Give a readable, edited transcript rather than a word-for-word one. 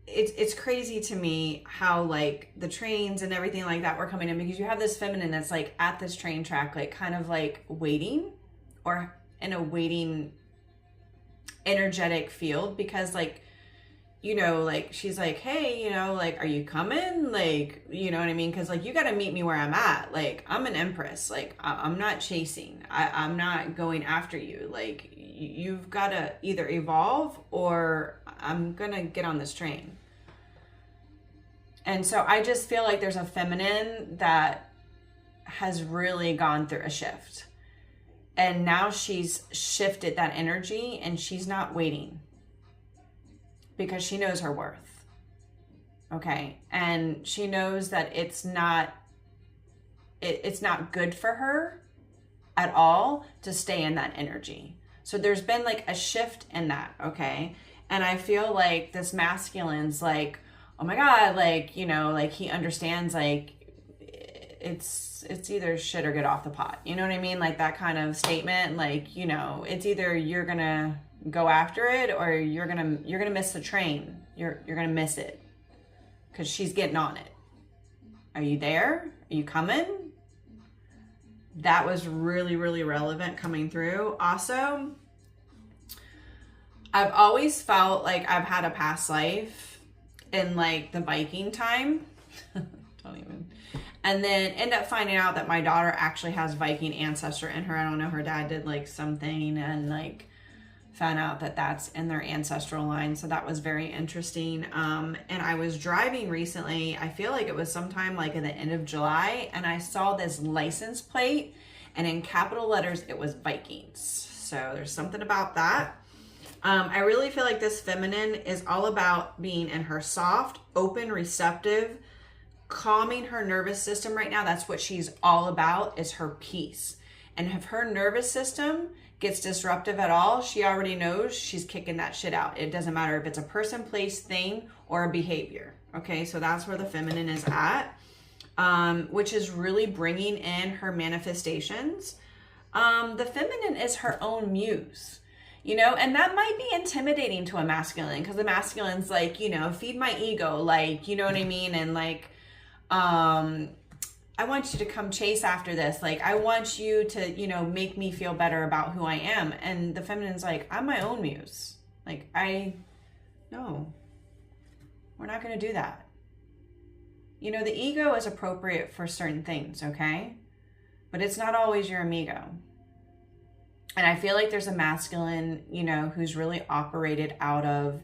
it's crazy to me how like the trains and everything like that were coming in, because you have this feminine that's like at this train track, like kind of like waiting, or in a waiting energetic field, because like, you know, like she's like, hey, you know, like, are you coming? Like, you know what I mean? Because like, you got to meet me where I'm at. Like, I'm an empress. Like, I'm not chasing. I'm not going after you. Like, you've got to either evolve or I'm going to get on this train. And so I just feel like there's a feminine that has really gone through a shift. And now she's shifted that energy and she's not waiting because she knows her worth. Okay. And she knows that it's not good for her at all to stay in that energy. So there's been like a shift in that. Okay. And I feel like this masculine's like, oh my God, like, you know, like he understands like it's either shit or get off the pot. You know what I mean? Like that kind of statement. Like, you know, it's either you're gonna go after it or you're gonna miss the train. You're gonna miss it because she's getting on it. Are you there? Are you coming? That was really, really relevant coming through. Also, I've always felt like I've had a past life in like the Viking time. Don't even. And then end up finding out that my daughter actually has Viking ancestor in her. I don't know, her dad did like something and like found out that that's in their ancestral line. So that was very interesting. And I was driving recently, I feel like it was sometime like at the end of July, and I saw this license plate and in capital letters, it was Vikings. So there's something about that. I really feel like this feminine is all about being in her soft, open, receptive, calming her nervous system right now. That's what she's all about, is her peace. And if her nervous system gets disruptive at all, she already knows she's kicking that shit out. It doesn't matter if it's a person, place, thing, or a behavior. Okay, so that's where the feminine is at, which is really bringing in her manifestations. The feminine is her own muse. You know, and that might be intimidating to a masculine, because the masculine's like, you know, feed my ego, like, you know what I mean? And like, I want you to come chase after this. Like, I want you to, you know, make me feel better about who I am. And the feminine's like, I'm my own muse. Like, no, we're not going to do that. You know, the ego is appropriate for certain things, okay? But it's not always your amigo. And I feel like there's a masculine, you know, who's really operated out of